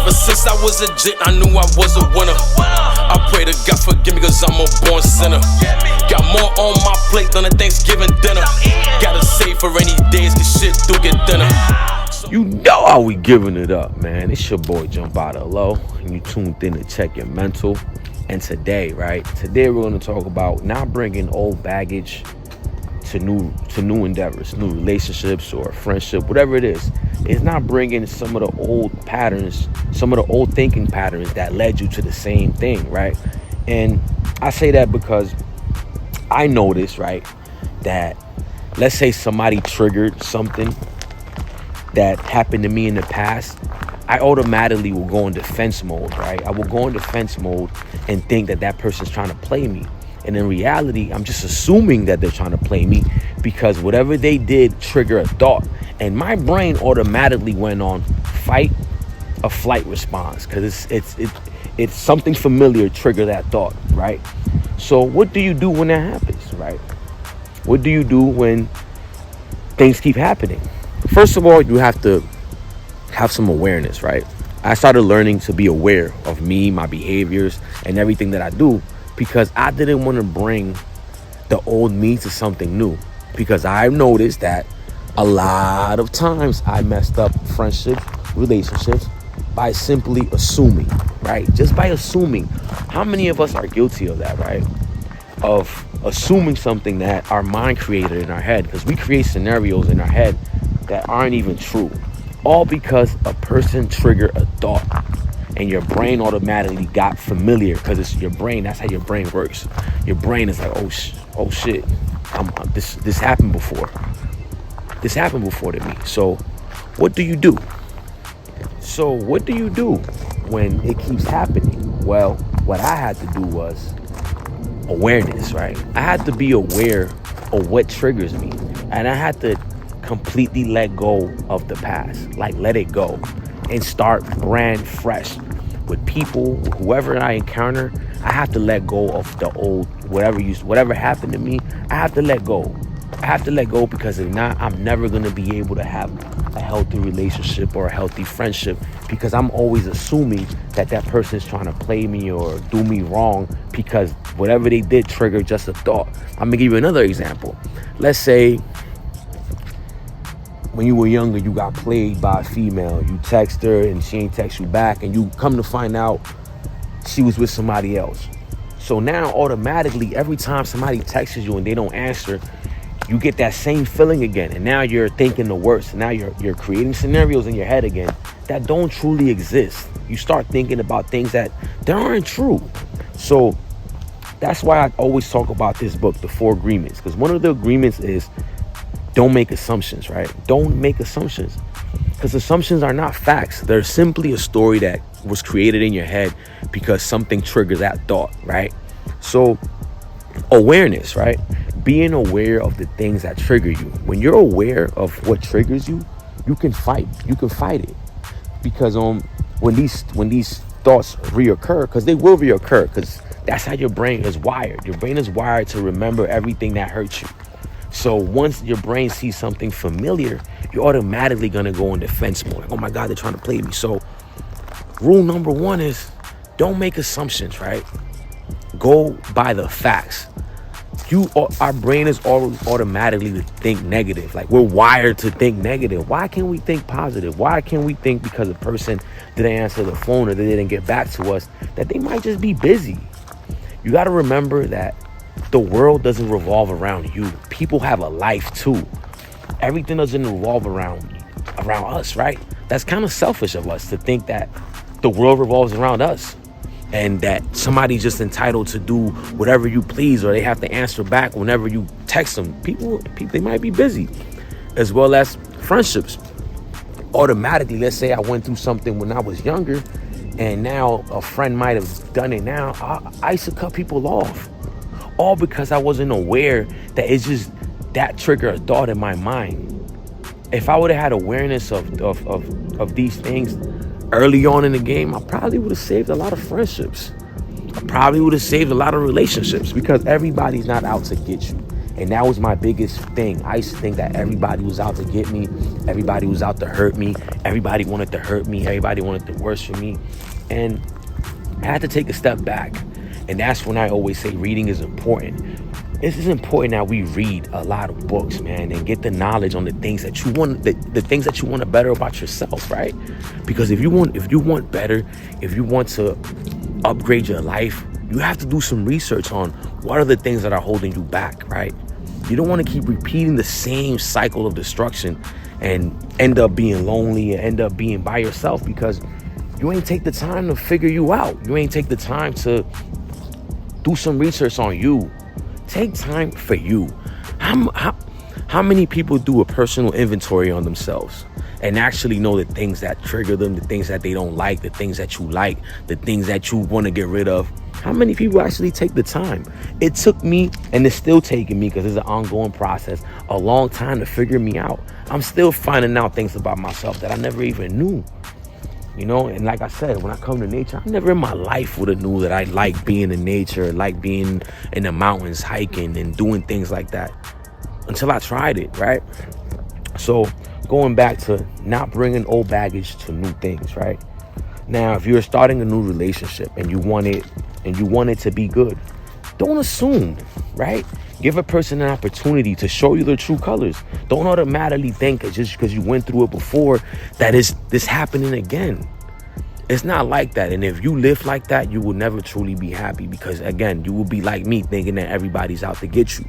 Ever since I was a jit, I knew I was a winner. I pray to God forgive me cause I'm a born sinner. Got more on my plate than a Thanksgiving dinner. Gotta save for rainy days cause shit do get thinner. You know how we giving it up, man. It's your boy Jumpout Low, and you tuned in to Check Your Mental. And today we're going to talk about not bringing old baggage to new endeavors, new relationships or friendship, whatever it is. It's not bringing some of the old patterns, some of the old thinking patterns that led you to the same thing, right? And I say that because I noticed, right, that let's say somebody triggered something that happened to me in the past, I automatically will go in defense mode, right? I will go in defense mode and think that that person's trying to play me. And in reality, I'm just assuming that they're trying to play me because whatever they did trigger a thought. And my brain automatically went on fight or flight response because it's something familiar trigger that thought, right? So what do you do when that happens, right? What do you do when things keep happening? First of all, you have to have some awareness, right? I started learning to be aware of me, my behaviors, and everything that I do because I didn't want to bring the old me to something new because I noticed that a lot of times I messed up friendships, relationships by simply assuming, right? Just by assuming. How many of us are guilty of that, right? Of assuming something that our mind created in our head because we create scenarios in our head that aren't even true, all because a person triggered a thought and your brain automatically got familiar because it's your brain. That's how your brain works. Your brain is like, oh shit, this happened before. This happened before to me. So what do you do? So what do you do when it keeps happening? Well, what I had to do was awareness, right? I had to be aware of what triggers me, and I had to completely let go of the past, like let it go and start brand fresh with people, whoever I encounter. I have to let go of the old, whatever happened to me. I have to let go. I have to let go because if not, I'm never going to be able to have a healthy relationship or a healthy friendship because I'm always assuming that that person is trying to play me or do me wrong because whatever they did triggered just a thought. I'm gonna give you another example. Let's say when you were younger, you got played by a female. You text her and she ain't text you back, and you come to find out she was with somebody else. So now automatically, every time somebody texts you and they don't answer, you get that same feeling again. And now you're thinking the worst. Now you're creating scenarios in your head again that don't truly exist. You start thinking about things that aren't true. So that's why I always talk about this book, The 4 Agreements, because one of the agreements is don't make assumptions, right? Don't make assumptions because assumptions are not facts. They're simply a story that was created in your head because something triggers that thought, right? So awareness, right? Being aware of the things that trigger you. When you're aware of what triggers you, you can fight it because when these thoughts reoccur, because they will reoccur because that's how your brain is wired. Your brain is wired to remember everything that hurts you. So once your brain sees something familiar, you're automatically going to go in defense mode. Like, oh my God, they're trying to play me. So rule number 1 is don't make assumptions, right? Go by the facts. Our brain is always automatically to think negative. Like we're wired to think negative. Why can't we think positive? Why can't we think because a person didn't answer the phone or they didn't get back to us that they might just be busy? You got to remember that the world doesn't revolve around you. People have a life too. Everything doesn't revolve around us, right? That's kind of selfish of us to think that the world revolves around us and that somebody's just entitled to do whatever you please or they have to answer back whenever you text them. People, they might be busy, as well as friendships. Automatically, let's say I went through something when I was younger and now a friend might have done it now. I used to cut people off. All because I wasn't aware that it's just that trigger a thought in my mind. If I would have had awareness of these things early on in the game, I probably would have saved a lot of friendships. I probably would have saved a lot of relationships because everybody's not out to get you. And that was my biggest thing. I used to think that everybody was out to get me. Everybody was out to hurt me. Everybody wanted to hurt me. Everybody wanted the worst for me. And I had to take a step back. And that's when I always say reading is important. It is important that we read a lot of books, man, and get the knowledge on the things that you want, the things that you want to better about yourself, right? Because if you want better, if you want to upgrade your life, you have to do some research on what are the things that are holding you back, right? You don't want to keep repeating the same cycle of destruction and end up being lonely and end up being by yourself because you ain't take the time to figure you out. You ain't take the time to do some research on you. Take time for you. How many people do a personal inventory on themselves and actually know the things that trigger them, the things that they don't like, the things that you like, the things that you want to get rid of? How many people actually take the time? It took me, and it's still taking me because it's an ongoing process, a long time to figure me out. I'm still finding out things about myself that I never even knew. You know, and like I said, when I come to nature, I never in my life would have knew that I like being in nature, like being in the mountains, hiking and doing things like that until I tried it, right? So going back to not bringing old baggage to new things, right? Now, if you're starting a new relationship and you want it to be good, don't assume, right? Give a person an opportunity to show you their true colors. Don't automatically think that just because you went through it before that is this happening again. It's not like that. And if you live like that, you will never truly be happy because, again, you will be like me thinking that everybody's out to get you.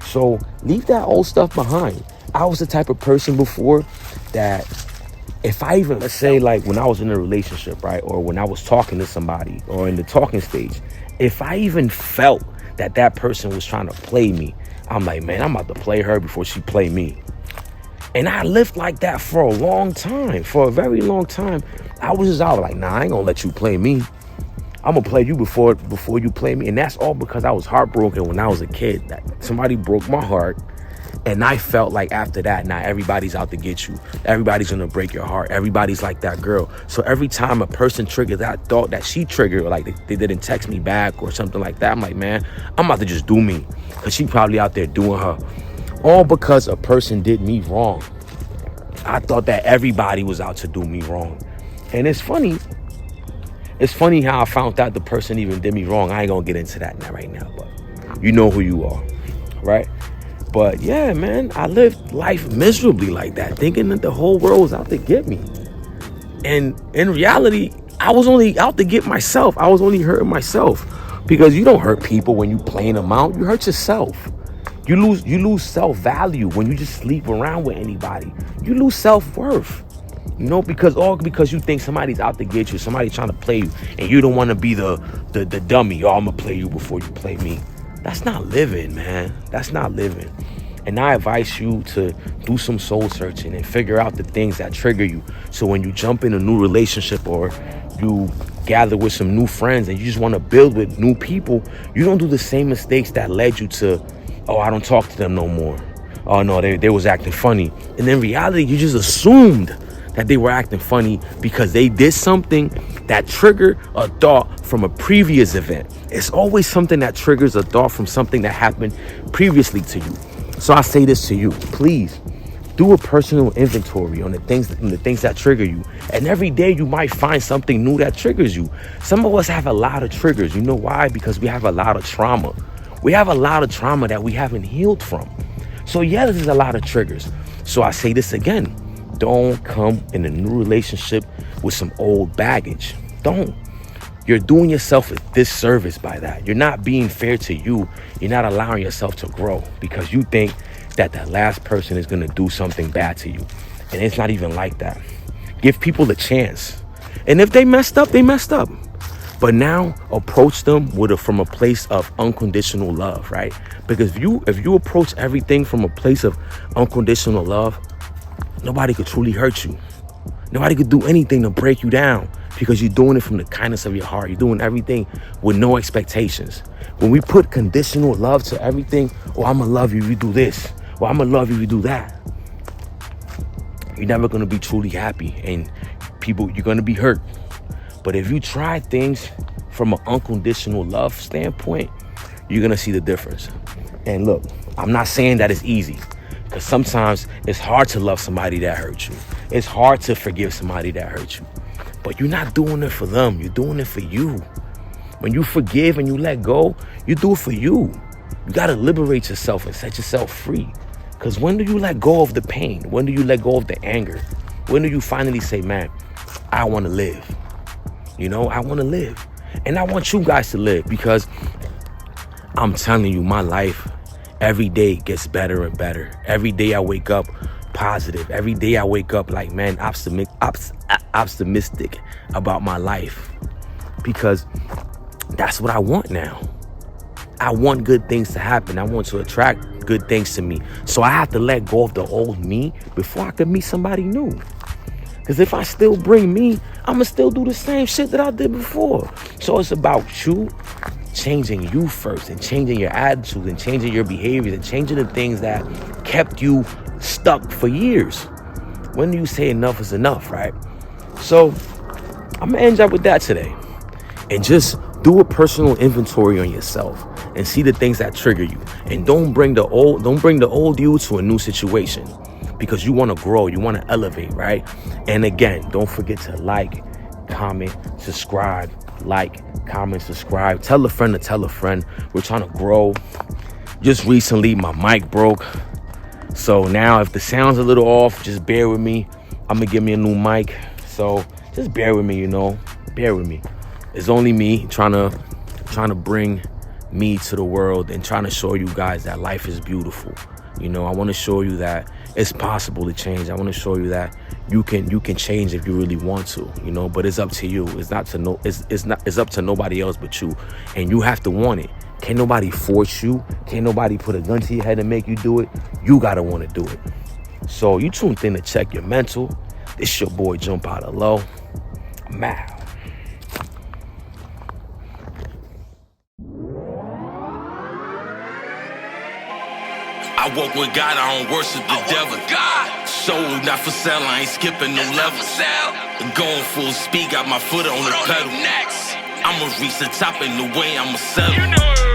So leave that old stuff behind. I was the type of person before that if I even, let's say like when I was in a relationship, right? Or when I was talking to somebody or in the talking stage, if I even felt that person was trying to play me, I'm like, man, I'm about to play her before she play me. And I lived like that for a long time, for a very long time. I was just out like, nah, I ain't gonna let you play me. I'm gonna play you before you play me. And that's all because I was heartbroken when I was a kid. That somebody broke my heart. And I felt like after that, now everybody's out to get you. Everybody's gonna break your heart. Everybody's like that girl. So every time a person triggered that thought that she triggered, or like they didn't text me back or something like that, I'm like, man, I'm about to just do me. Cause she probably out there doing her. All because a person did me wrong. I thought that everybody was out to do me wrong. And it's funny. It's funny how I found out the person even did me wrong. I ain't gonna get into that right now, but you know who you are, right? But yeah, man, I lived life miserably like that, thinking that the whole world was out to get me. And in reality, I was only out to get myself. I was only hurting myself because you don't hurt people when you playing them out. You hurt yourself. You lose self-value when you just sleep around with anybody. You lose self-worth, you know, because you think somebody's out to get you, somebody's trying to play you, and you don't want to be the dummy. Oh, I'm gonna play you before you play me. That's not living, man. That's not living. And I advise you to do some soul searching and figure out the things that trigger you. So when you jump in a new relationship or you gather with some new friends and you just want to build with new people, you don't do the same mistakes that led you to, oh, I don't talk to them no more. Oh, no, they was acting funny. And in reality, you just assumed that they were acting funny because they did something that triggered a thought from a previous event. It's always something that triggers a thought from something that happened previously to you. So I say this to you, please do a personal inventory on the things that trigger you. And every day you might find something new that triggers you. Some of us have a lot of triggers. You know why? Because we have a lot of trauma. We have a lot of trauma that we haven't healed from. So yeah, there's a lot of triggers. So I say this again. Don't come in a new relationship with some old baggage. Don't. You're doing yourself a disservice by that. You're not being fair to you. You're not allowing yourself to grow because you think that the last person is going to do something bad to you. And it's not even like that. Give people a chance. And if they messed up, they messed up. But now approach them from a place of unconditional love, right? Because if you approach everything from a place of unconditional love, nobody could truly hurt you. Nobody could do anything to break you down because you're doing it from the kindness of your heart. You're doing everything with no expectations. When we put conditional love to everything, oh, I'm going to love you if you do this. Or I'm going to love you if you do that. You're never going to be truly happy. And you're going to be hurt. But if you try things from an unconditional love standpoint, you're gonna see the difference. And look, I'm not saying that it's easy, because sometimes it's hard to love somebody that hurt you. It's hard to forgive somebody that hurt you. But you're not doing it for them, you're doing it for you. When you forgive and you let go, you do it for you. You gotta liberate yourself and set yourself free. Because when do you let go of the pain? When do you let go of the anger? When do you finally say, man, I wanna live? You know, I wanna live. And I want you guys to live, because I'm telling you, my life every day gets better and better. Every day I wake up positive. Every day I wake up like, man, optimistic about my life, because that's what I want now. I want good things to happen. I want to attract good things to me. So I have to let go of the old me before I can meet somebody new. Because if I still bring me, I'm going to still do the same shit that I did before. So it's about you changing you first, and changing your attitude, and changing your behaviors, and changing the things that kept you stuck for years. When do you say enough is enough, right? So I'm going to end up with that today. And just do a personal inventory on yourself and see the things that trigger you. And don't bring the old you to a new situation, because you want to grow, you want to elevate, right? And again, don't forget to like, comment, subscribe, subscribe. Tell a friend to tell a friend. We're trying to grow. Just recently, my mic broke. So now if the sound's a little off, just bear with me. I'm going to give me a new mic. So just bear with me, bear with me. It's only me trying to bring me to the world and trying to show you guys that life is beautiful. I want to show you that it's possible to change. I want to show you that you can change if you really want to, but it's up to you. It's up to nobody else but you. And you have to want it. Can't nobody force you. Can't nobody put a gun to your head and make you do it. You got to want to do it. So you tuned in to Check Your Mental. This your boy Jumpout Low. I'm out. I walk with God, I don't worship the devil. Soul not for sale, I ain't skipping no levels. Going full speed, got my foot on the pedal. I'ma reach the top in the way I'ma settle.